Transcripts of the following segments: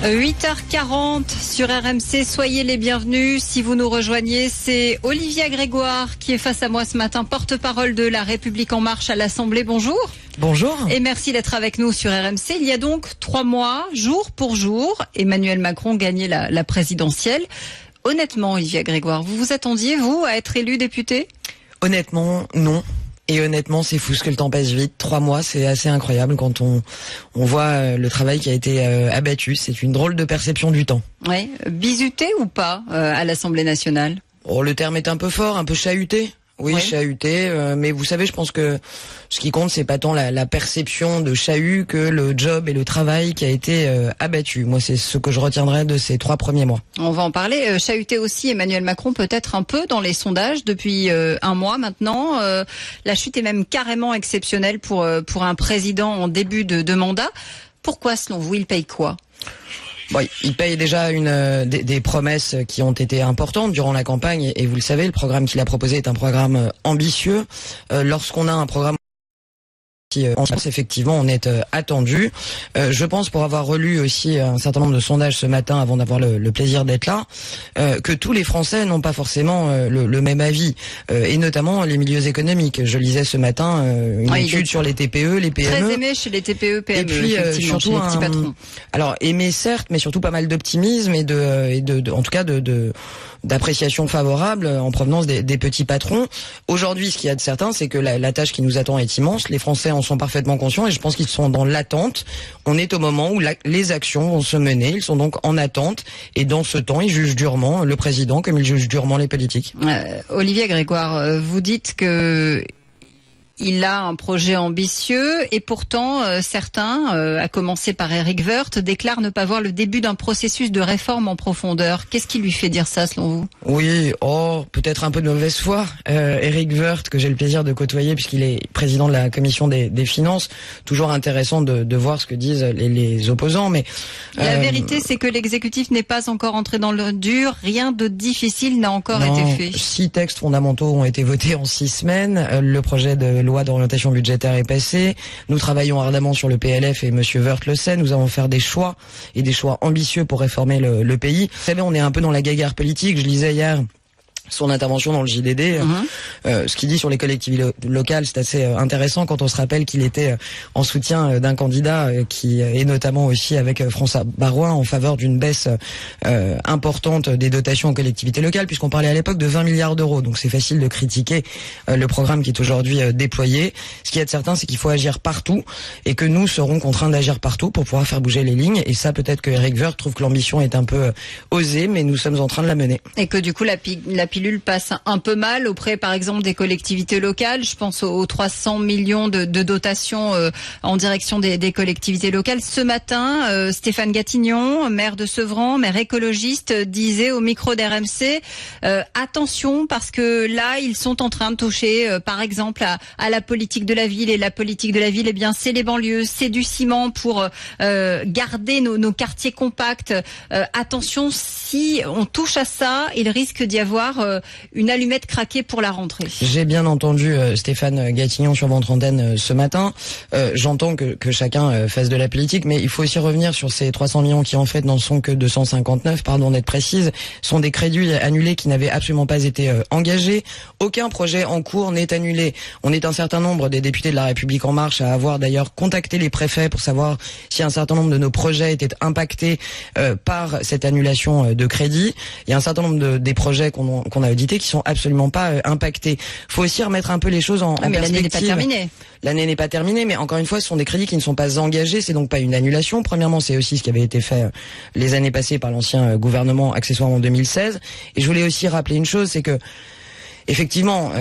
8h40 sur RMC, soyez les bienvenus. Si vous nous rejoignez, c'est Olivia Grégoire qui est face à moi ce matin, porte-parole de La République En Marche à l'Assemblée. Bonjour. Bonjour. Et merci d'être avec nous sur RMC. Il y a donc 3 mois, jour pour jour, Emmanuel Macron gagnait la présidentielle. Honnêtement, Olivia Grégoire, vous vous attendiez, vous, à être élu député ? Honnêtement, non. Et honnêtement, c'est fou ce que le temps passe vite. 3 mois, c'est assez incroyable quand on voit le travail qui a été abattu. C'est une drôle de perception du temps. Oui. Bizuté ou pas à l'Assemblée nationale ? Oh, le terme est un peu fort, un peu chahuté. Oui, chahuté, mais vous savez, je pense que ce qui compte, c'est pas tant la perception de chahut que le job et le travail qui a été abattu. Moi, c'est ce que je retiendrai de ces 3 premiers mois. On va en parler. Chahuté aussi, Emmanuel Macron peut-être un peu dans les sondages depuis 1 mois maintenant. La chute est même carrément exceptionnelle pour un président en début de mandat. Pourquoi, selon vous, il paye quoi ? Bon, il paye déjà des promesses qui ont été importantes durant la campagne et vous le savez, le programme qu'il a proposé est un programme ambitieux. Lorsqu'on a un programme en France, effectivement, on est attendu. Je pense, pour avoir relu aussi un certain nombre de sondages ce matin avant d'avoir le plaisir d'être là, que tous les Français n'ont pas forcément le même avis, et notamment les milieux économiques. Je lisais ce matin une étude sur les TPE, les PME. Très aimé chez les TPE, PME, et puis surtout chez les petits patrons. Alors aimé certes, mais surtout pas mal d'optimisme et en tout cas d'appréciation favorable en provenance des petits patrons. Aujourd'hui, ce qu'il y a de certain, c'est que la tâche qui nous attend est immense. Les Français en sont parfaitement conscients et je pense qu'ils sont dans l'attente. On est au moment où les actions vont se mener. Ils sont donc en attente et dans ce temps, ils jugent durement le président comme ils jugent durement les politiques. Olivier Grégoire, vous dites que il a un projet ambitieux et pourtant certains, à commencer par Éric Woerth, déclarent ne pas voir le début d'un processus de réforme en profondeur. Qu'est-ce qui lui fait dire ça selon vous ? Oui, peut-être un peu de mauvaise foi. Éric Woerth, que j'ai le plaisir de côtoyer puisqu'il est président de la commission des finances, toujours intéressant de voir ce que disent les opposants. Mais la vérité, c'est que l'exécutif n'est pas encore entré dans le dur. Rien de difficile n'a encore été fait. 6 textes fondamentaux ont été votés en 6 semaines. Le projet de loi d'orientation budgétaire est passé. Nous travaillons ardemment sur le PLF et Monsieur Woerth le sait. Nous allons faire des choix et des choix ambitieux pour réformer le pays. Vous savez, on est un peu dans la guéguerre politique. Je lisais hier son intervention dans le JDD, ce qu'il dit sur les collectivités locales, c'est assez intéressant quand on se rappelle qu'il était en soutien d'un candidat qui est notamment aussi avec François Baroin en faveur d'une baisse importante des dotations aux collectivités locales, puisqu'on parlait à l'époque de 20 milliards d'euros. Donc c'est facile de critiquer le programme qui est aujourd'hui déployé. Ce qui est certain, c'est qu'il faut agir partout et que nous serons contraints d'agir partout pour pouvoir faire bouger les lignes. Et ça, peut-être que Éric Woerth trouve que l'ambition est un peu osée, mais nous sommes en train de la mener. Et que du coup, la pilule passe un peu mal auprès, par exemple, des collectivités locales. Je pense aux 300 millions de dotations en direction des collectivités locales. Ce matin, Stéphane Gatignon, maire de Sevran, maire écologiste, disait au micro d'RMC attention, parce que là, ils sont en train de toucher, par exemple, à la politique de la ville. Et la politique de la ville, eh bien, c'est les banlieues, c'est du ciment pour garder nos quartiers compacts. Attention, si on touche à ça, il risque d'y avoir une allumette craquée pour la rentrée. J'ai bien entendu Stéphane Gatignon sur votre antenne ce matin. J'entends que chacun fasse de la politique, mais il faut aussi revenir sur ces 300 millions qui en fait n'en sont que 259, pardon d'être précise, sont des crédits annulés qui n'avaient absolument pas été engagés. Aucun projet en cours n'est annulé. On est un certain nombre des députés de La République En Marche à avoir d'ailleurs contacté les préfets pour savoir si un certain nombre de nos projets étaient impactés par cette annulation de crédits. Il y a un certain nombre des projets qu'on a audités qui sont absolument pas impactés. Faut aussi remettre un peu les choses en perspective. L'année n'est pas terminée. L'année n'est pas terminée, mais encore une fois, ce sont des crédits qui ne sont pas engagés. C'est donc pas une annulation. Premièrement, c'est aussi ce qui avait été fait les années passées par l'ancien gouvernement, accessoirement en 2016. Et je voulais aussi rappeler une chose, c'est que effectivement,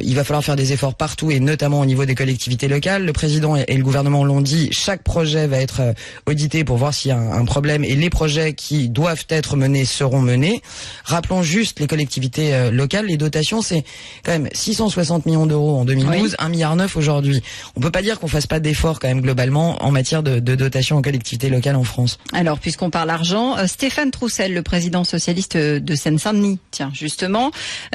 il va falloir faire des efforts partout et notamment au niveau des collectivités locales. Le président et le gouvernement l'ont dit, chaque projet va être audité pour voir s'il y a un problème et les projets qui doivent être menés seront menés. Rappelons juste les collectivités locales, les dotations, c'est quand même 660 millions d'euros en 2012, 1,9 milliard aujourd'hui. On peut pas dire qu'on fasse pas d'efforts quand même globalement en matière de dotation aux collectivités locales en France. Alors, puisqu'on parle argent, Stéphane Troussel, le président socialiste de Seine-Saint-Denis, tiens, justement,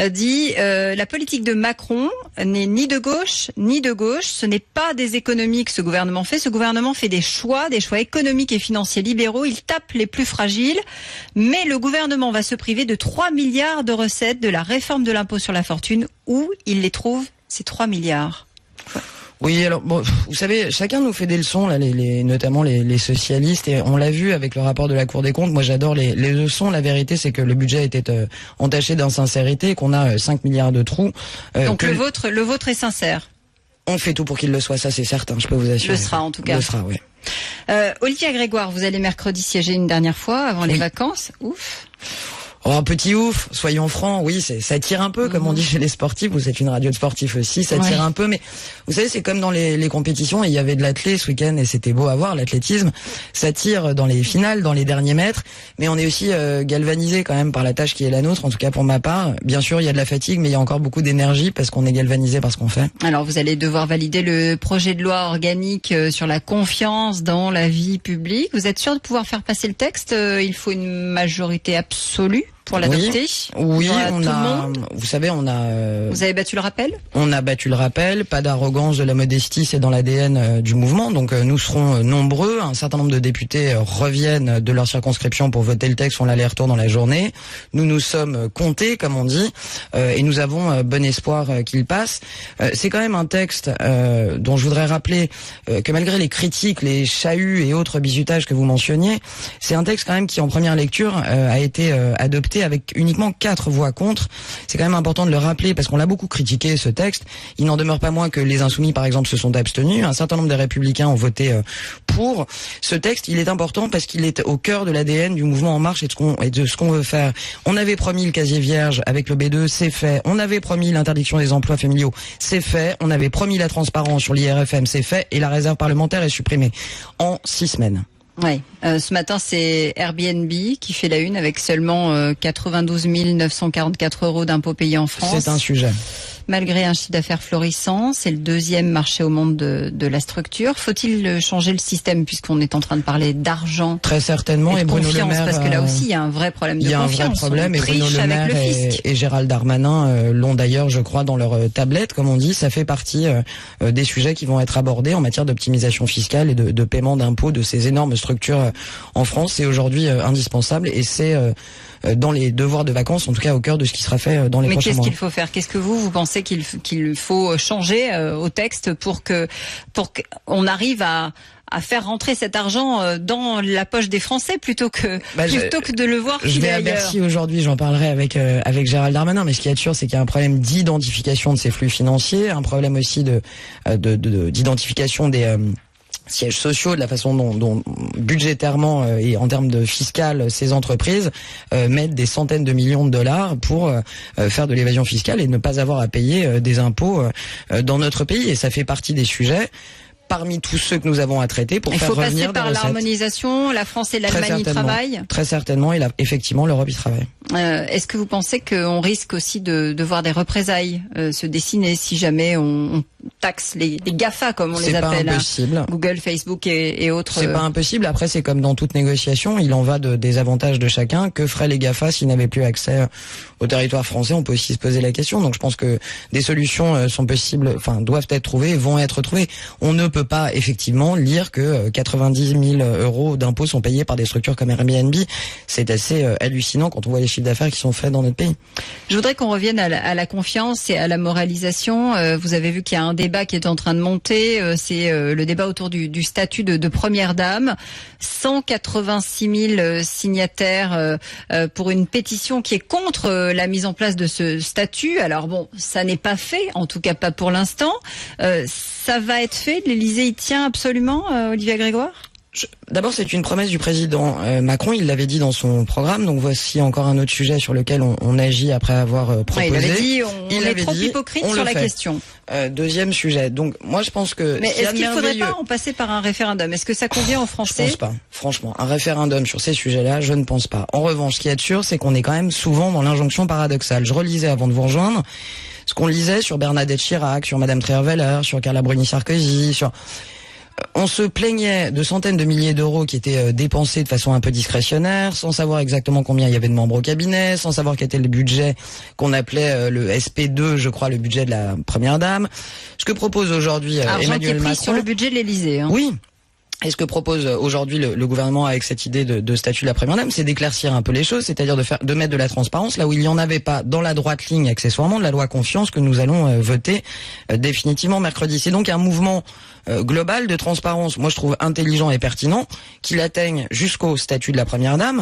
dit La politique de Macron n'est ni de gauche ni de gauche. Ce n'est pas des économies que ce gouvernement fait. Ce gouvernement fait des choix économiques et financiers libéraux. Il tape les plus fragiles. Mais le gouvernement va se priver de 3 milliards de recettes de la réforme de l'impôt sur la fortune. Où il les trouve, ces 3 milliards? Oui, alors bon, vous savez, chacun nous fait des leçons là, notamment les socialistes, et on l'a vu avec le rapport de la Cour des comptes. Moi, j'adore les leçons. La vérité, c'est que le budget était entaché d'insincérité, qu'on a 5 milliards de trous. Donc le vôtre est sincère. On fait tout pour qu'il le soit, ça c'est certain. Je peux vous assurer. Le sera en tout cas. Le sera, oui. Olivia Grégoire, vous allez mercredi siéger une dernière fois avant les vacances. Ouf. Oh, petit ouf, soyons francs, oui, ça tire un peu, comme on dit chez les sportifs. Vous êtes une radio de sportifs aussi, ça tire un peu, mais vous savez, c'est comme dans les compétitions, et il y avait de l'athlé ce week-end, et c'était beau à voir, l'athlétisme. Ça tire dans les finales, dans les derniers mètres, mais on est aussi galvanisé quand même par la tâche qui est la nôtre, en tout cas pour ma part. Bien sûr, il y a de la fatigue, mais il y a encore beaucoup d'énergie, parce qu'on est galvanisé par ce qu'on fait. Alors, vous allez devoir valider le projet de loi organique sur la confiance dans la vie publique. Vous êtes sûr de pouvoir faire passer le texte? Il faut une majorité absolue pour l'adopter. Oui, vous savez, vous avez battu le rappel? On a battu le rappel, pas d'arrogance, de la modestie, c'est dans l'ADN du mouvement, donc nous serons nombreux, un certain nombre de députés reviennent de leur circonscription pour voter le texte, font l'aller-retour dans la journée. Nous sommes comptés, comme on dit, et nous avons bon espoir qu'il passe. C'est quand même un texte dont je voudrais rappeler que malgré les critiques, les chahuts et autres bizutages que vous mentionniez, c'est un texte quand même qui en première lecture a été adopté avec uniquement 4 voix contre. C'est quand même important de le rappeler parce qu'on l'a beaucoup critiqué ce texte. Il n'en demeure pas moins que les Insoumis par exemple se sont abstenus. Un certain nombre des Républicains ont voté pour. Ce texte, il est important parce qu'il est au cœur de l'ADN du mouvement En Marche et de ce qu'on veut faire. On avait promis le casier vierge avec le B2, c'est fait. On avait promis l'interdiction des emplois familiaux, c'est fait. On avait promis la transparence sur l'IRFM, c'est fait. Et la réserve parlementaire est supprimée en 6 semaines. Oui, ce matin c'est Airbnb qui fait la une avec seulement 92 944 € d'impôts payés en France. C'est un sujet. Malgré un chiffre d'affaires florissant, c'est le 2e marché au monde de la structure. Faut-il changer le système puisqu'on est en train de parler d'argent? Très certainement. Et Bruno Le Maire, parce que là aussi il y a un vrai problème de confiance. Il y a un vrai problème et Bruno Le Maire et Gérald Darmanin l'ont d'ailleurs, je crois, dans leur tablette, comme on dit. Ça fait partie des sujets qui vont être abordés en matière d'optimisation fiscale et de paiement d'impôts de ces énormes structures en France. C'est aujourd'hui indispensable et c'est dans les devoirs de vacances, en tout cas au cœur de ce qui sera fait dans les prochains mois. Mais qu'est-ce qu'il faut faire? Qu'est-ce que vous pensez qu'il faut changer au texte pour qu'on arrive à faire rentrer cet argent dans la poche des Français plutôt que de le voir filer ailleurs? Je vais à Bercy aujourd'hui, j'en parlerai avec Gérald Darmanin, mais ce qui est sûr, c'est qu'il y a un problème d'identification de ces flux financiers, un problème aussi d'identification des sièges sociaux, de la façon dont budgétairement et en termes de fiscal, ces entreprises mettent des centaines de millions de dollars pour faire de l'évasion fiscale et ne pas avoir à payer des impôts dans notre pays. Et ça fait partie des sujets parmi tous ceux que nous avons à traiter pour faire revenir des recettes. Il faut passer par l'harmonisation, la France et l'Allemagne y travaillent? Très certainement, et là, effectivement, l'Europe y travaille. Est-ce que vous pensez qu'on risque aussi de voir des représailles se dessiner si jamais on taxe les GAFA, comme on les appelle? C'est pas impossible. Google, Facebook et autres. C'est pas impossible. Après, c'est comme dans toute négociation, il en va des avantages de chacun. Que feraient les GAFA s'ils n'avaient plus accès au territoire français? On peut aussi se poser la question. Donc je pense que des solutions sont possibles, doivent être trouvées, vont être trouvées. On ne peut pas effectivement lire que 90 000 € d'impôts sont payés par des structures comme Airbnb. C'est assez hallucinant quand on voit les chiffres d'affaires qui sont faits dans notre pays. Je voudrais qu'on revienne à la confiance et à la moralisation. Vous avez vu qu'il y a un débat qui est en train de monter. C'est le débat autour du statut de première dame. 186 000 signataires pour une pétition qui est contre la mise en place de ce statut. Alors bon, ça n'est pas fait, en tout cas pas pour l'instant. Ça va être fait? L'Élysée y tient absolument, Olivia Grégoire? D'abord, c'est une promesse du président Macron, il l'avait dit dans son programme, donc voici encore un autre sujet sur lequel on agit après avoir proposé. Il avait dit, on est trop hypocrite sur la question. Deuxième sujet, donc moi je pense que... Mais est-ce qu'il ne faudrait pas en passer par un référendum? Est-ce que ça convient aux Français? Je pense pas, franchement. Un référendum sur ces sujets-là, je ne pense pas. En revanche, ce qui est sûr, c'est qu'on est quand même souvent dans l'injonction paradoxale. Je relisais avant de vous rejoindre ce qu'on lisait sur Bernadette Chirac, sur Madame Trierweiler, sur Carla Bruni-Sarkozy, sur... On se plaignait de centaines de milliers d'euros qui étaient dépensés de façon un peu discrétionnaire, sans savoir exactement combien il y avait de membres au cabinet, sans savoir quel était le budget qu'on appelait le SP2, je crois, le budget de la première dame. Ce que propose aujourd'hui Emmanuel Macron, sur le budget de l'Élysée. Hein. Oui. Et ce que propose aujourd'hui le gouvernement avec cette idée de statut de la première dame, c'est d'éclaircir un peu les choses, c'est-à-dire de mettre de la transparence là où il n'y en avait pas dans la droite ligne accessoirement de la loi confiance que nous allons voter définitivement mercredi. C'est donc un mouvement global de transparence, moi je trouve intelligent et pertinent, qu'il atteigne jusqu'au statut de la première dame.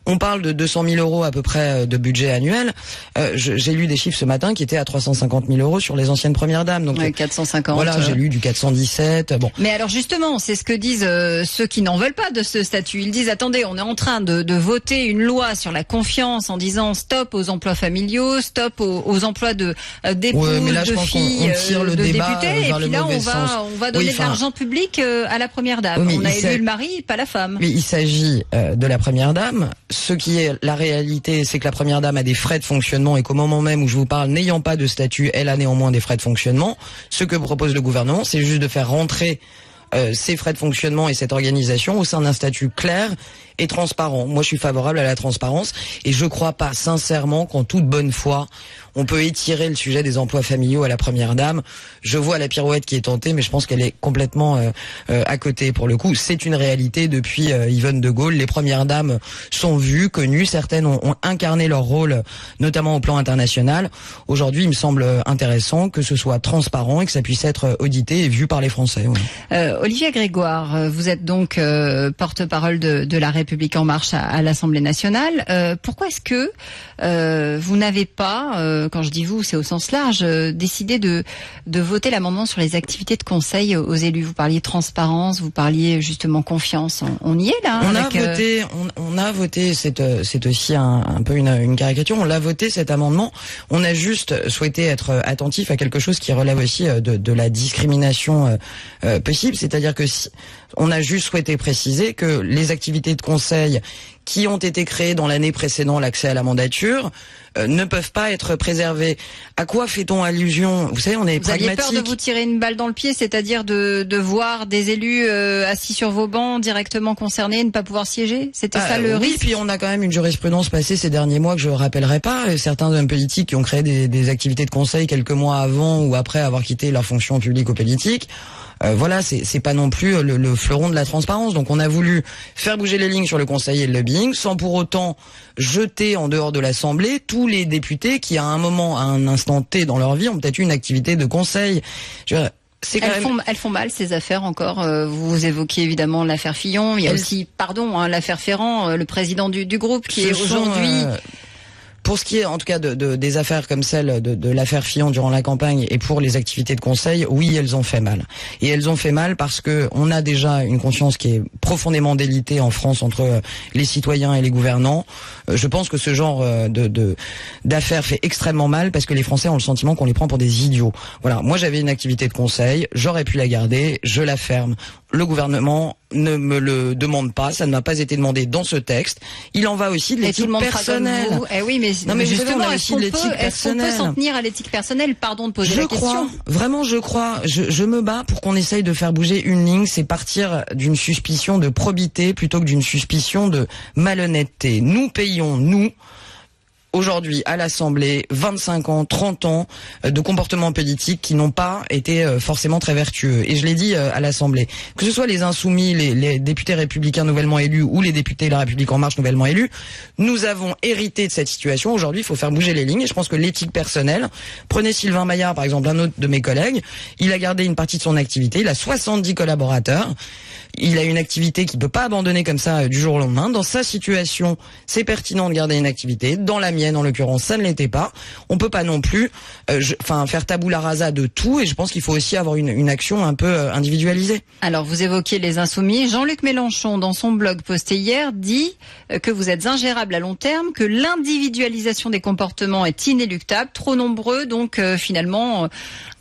On parle de 200 000 euros à peu près de budget annuel. J'ai lu des chiffres ce matin qui étaient à 350 000 euros sur les anciennes premières dames. Donc 450. Voilà, j'ai lu du 417. Bon. Mais alors justement, c'est ce que disent ceux qui n'en veulent pas de ce statut. Ils disent attendez, on est en train de voter une loi sur la confiance en disant stop aux emplois familiaux, stop aux emplois d'époux, de filles, de députés. Et puis là, on va donner de l'argent public à la première dame. Oui, on a élu le mari, pas la femme. Mais il s'agit de la première dame. Ce qui est la réalité, c'est que la première dame a des frais de fonctionnement et qu'au moment même où je vous parle, n'ayant pas de statut, elle a néanmoins des frais de fonctionnement. Ce que propose le gouvernement, c'est juste de faire rentrer ces frais de fonctionnement et cette organisation au sein d'un statut clair et transparent. Moi, je suis favorable à la transparence et je crois pas sincèrement qu'en toute bonne foi, on peut étirer le sujet des emplois familiaux à la première dame. Je vois la pirouette qui est tentée, mais je pense qu'elle est complètement à côté. Pour le coup, c'est une réalité depuis Yvonne de Gaulle. Les premières dames sont vues, connues. Certaines ont incarné leur rôle, notamment au plan international. Aujourd'hui, il me semble intéressant que ce soit transparent et que ça puisse être audité et vu par les Français. Oui. Olivier Grégoire, vous êtes donc porte-parole de la République en marche à l'Assemblée nationale. Pourquoi est-ce que vous n'avez pas, quand je dis vous, c'est au sens large, décidé de voter l'amendement sur les activités de conseil aux élus? Vous parliez transparence, vous parliez justement confiance. On y est là. On a voté. C'est aussi un peu une caricature. On l'a voté cet amendement. On a juste souhaité être attentif à quelque chose qui relève aussi de la discrimination possible. C'est-à-dire que on a juste souhaité préciser que les activités de conseil qui ont été créées dans l'année précédant l'accès à la mandature ne peuvent pas être préservées. À quoi fait-on allusion? Vous savez, on est pragmatique. Vous aviez peur de vous tirer une balle dans le pied, c'est-à-dire de voir des élus assis sur vos bancs directement concernés et ne pas pouvoir siéger? C'était ça le risque? Oui, puis on a quand même une jurisprudence passée ces derniers mois que je rappellerai pas. Certains hommes politiques qui ont créé des activités de conseil quelques mois avant ou après avoir quitté leur fonction publique ou politique. Voilà, c'est pas non plus le fleuron de la transparence. Donc on a voulu faire bouger les lignes sur le conseil et le lobbying, sans pour autant jeter en dehors de l'Assemblée tous les députés qui, à un instant T dans leur vie, ont peut-être eu une activité de conseil. Elles font mal ces affaires encore. Vous évoquez évidemment l'affaire Fillon. Il y a aussi, l'affaire Ferrand, le président du groupe qui est aujourd'hui. Pour ce qui est en tout cas des affaires comme celle de l'affaire Fillon durant la campagne et pour les activités de conseil, oui, elles ont fait mal. Et elles ont fait mal parce que on a déjà une conscience qui est profondément délitée en France entre les citoyens et les gouvernants. Je pense que ce genre d'affaires fait extrêmement mal parce que les Français ont le sentiment qu'on les prend pour des idiots. Voilà, moi j'avais une activité de conseil, j'aurais pu la garder, je la ferme. Le gouvernement ne me le demande pas, ça ne m'a pas été demandé dans ce texte. Il en va aussi de l'éthique personnelle. Oui, mais justement, est-ce qu'on peut s'en tenir à l'éthique personnelle? Pardon de poser la question. Vraiment, je crois. Je me bats pour qu'on essaye de faire bouger une ligne. C'est partir d'une suspicion de probité plutôt que d'une suspicion de malhonnêteté. Nous payons, aujourd'hui à l'Assemblée, 25 ans, 30 ans de comportements politiques qui n'ont pas été forcément très vertueux. Et je l'ai dit à l'Assemblée, que ce soit les Insoumis, les députés républicains nouvellement élus ou les députés de la République en marche nouvellement élus, nous avons hérité de cette situation. Aujourd'hui, il faut faire bouger les lignes et je pense que l'éthique personnelle, prenez Sylvain Maillard par exemple, un autre de mes collègues, il a gardé une partie de son activité, il a 70 collaborateurs. Il a une activité qu'il peut pas abandonner comme ça du jour au lendemain. Dans sa situation, c'est pertinent de garder une activité. Dans la mienne, en l'occurrence, ça ne l'était pas. On peut pas non plus faire tabula rasa de tout. Et je pense qu'il faut aussi avoir une action un peu individualisée. Alors, vous évoquez les Insoumis. Jean-Luc Mélenchon, dans son blog posté hier, dit que vous êtes ingérable à long terme, que l'individualisation des comportements est inéluctable, trop nombreux, donc finalement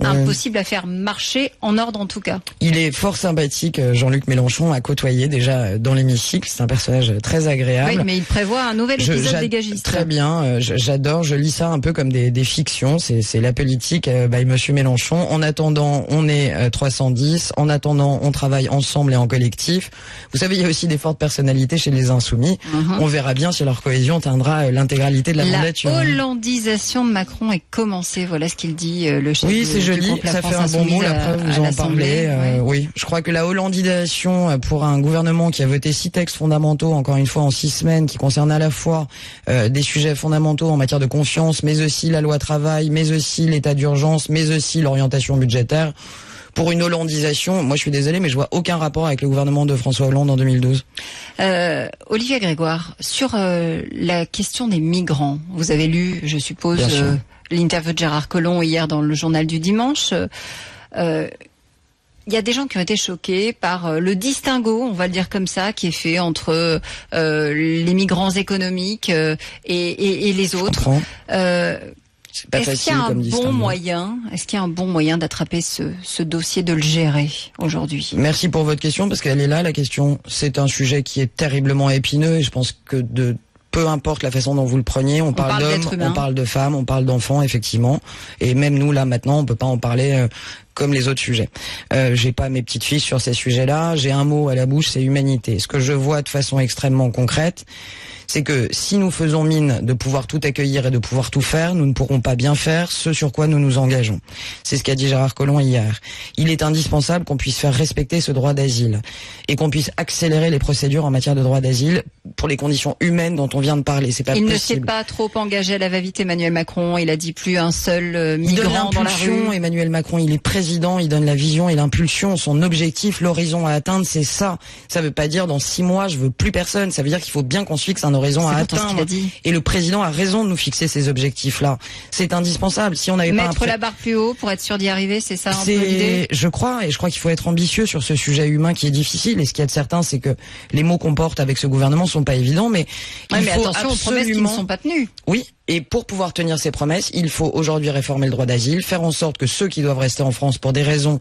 impossible à faire marcher en ordre en tout cas. Il est fort sympathique, Jean-Luc Mélenchon. Mélenchon à côtoyer déjà dans l'hémicycle. C'est un personnage très agréable. Oui, mais il prévoit un nouvel épisode dégagiste. Très bien, j'adore, je lis ça un peu comme des fictions. C'est la politique by Monsieur Mélenchon. En attendant, on est 310. En attendant, on travaille ensemble et en collectif. Vous savez, il y a aussi des fortes personnalités chez les Insoumis. On verra bien si leur cohésion atteindra l'intégralité de la mandature. La hollandisation de Macron est commencée. Voilà ce qu'il dit, le chef. Oui, c'est joli. Ça fait un bon mot. La preuve, vous en parlez. Oui, je crois que la hollandisation pour un gouvernement qui a voté 6 textes fondamentaux, encore une fois en 6 semaines, qui concernent à la fois des sujets fondamentaux en matière de confiance, mais aussi la loi travail, mais aussi l'état d'urgence, mais aussi l'orientation budgétaire. Pour une hollandisation, moi je suis désolé, mais je vois aucun rapport avec le gouvernement de François Hollande en 2012. Olivier Grégoire, sur la question des migrants, vous avez lu, je suppose, l'interview de Gérard Collomb hier dans le journal du dimanche. Il y a des gens qui ont été choqués par le distinguo, on va le dire comme ça, qui est fait entre les migrants économiques et les autres. Est-ce qu'il y a un bon moyen, d'attraper ce dossier, de le gérer aujourd'hui? Merci pour votre question, parce qu'elle est là, la question. C'est un sujet qui est terriblement épineux, et je pense que peu importe la façon dont vous le preniez, on parle d'hommes, on parle de femmes, on parle d'enfants, effectivement. Et même nous, là, maintenant, on peut pas en parler comme les autres sujets. J'ai pas mes petites fiches sur ces sujets-là. J'ai un mot à la bouche, c'est humanité. Ce que je vois de façon extrêmement concrète, c'est que si nous faisons mine de pouvoir tout accueillir et de pouvoir tout faire, nous ne pourrons pas bien faire ce sur quoi nous nous engageons. C'est ce qu'a dit Gérard Collomb hier. Il est indispensable qu'on puisse faire respecter ce droit d'asile et qu'on puisse accélérer les procédures en matière de droit d'asile pour les conditions humaines dont on vient de parler. C'est pas possible. Il ne s'est pas trop engagé à la va-vite, Emmanuel Macron. Il a dit plus un seul migrant dans la rue. Emmanuel Macron, il est président, il donne la vision et l'impulsion. Son objectif, l'horizon à atteindre, c'est ça. Ça veut pas dire dans 6 mois, je veux plus personne. Ça veut dire qu'il faut bien qu'on se fixe un horizon à atteindre. Et le président a raison de nous fixer ces objectifs-là. C'est indispensable. Si on n'avait pas mettre la barre plus haut pour être sûr d'y arriver, c'est ça un peu l'idée. Je crois qu'il faut être ambitieux sur ce sujet humain qui est difficile. Et ce qu'il y a de certain, c'est que les mots qu'on porte avec ce gouvernement sont pas évidents, mais il faut attention aux promesses qui ne sont pas tenues. Oui. Et pour pouvoir tenir ces promesses, il faut aujourd'hui réformer le droit d'asile, faire en sorte que ceux qui doivent rester en France pour des raisons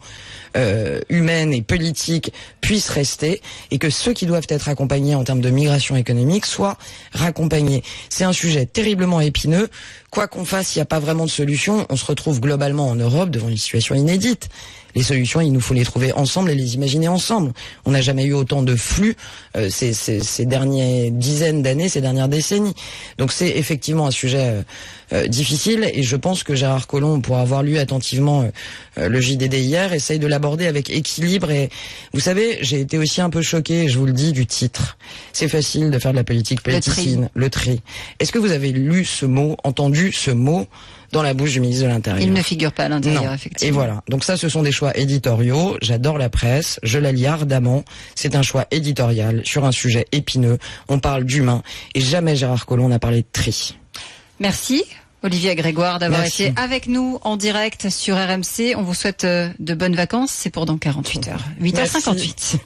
humaines et politiques puissent rester, et que ceux qui doivent être accompagnés en termes de migration économique soient raccompagnés. C'est un sujet terriblement épineux. Quoi qu'on fasse, il n'y a pas vraiment de solution. On se retrouve globalement en Europe devant une situation inédite. Les solutions, il nous faut les trouver ensemble et les imaginer ensemble. On n'a jamais eu autant de flux ces dernières dizaines d'années, ces dernières décennies. Donc c'est effectivement un sujet difficile, et je pense que Gérard Collomb, pour avoir lu attentivement le JDD hier, essaye de l'aborder avec équilibre. Et vous savez, j'ai été aussi un peu choqué, je vous le dis, du titre. C'est facile de faire de la politique politicine, le tri. Est-ce que vous avez lu ce mot, entendu ce mot dans la bouche du ministre de l'Intérieur? Il ne figure pas à l'intérieur, effectivement. Et voilà. Donc ça, ce sont des choix éditoriaux. J'adore la presse. Je la lis ardemment. C'est un choix éditorial sur un sujet épineux. On parle d'humain. Et jamais Gérard Collomb n'a parlé de tri. Merci, Olivier Grégoire, d'avoir été avec nous en direct sur RMC. On vous souhaite de bonnes vacances. C'est pour dans 48 heures. 8h58.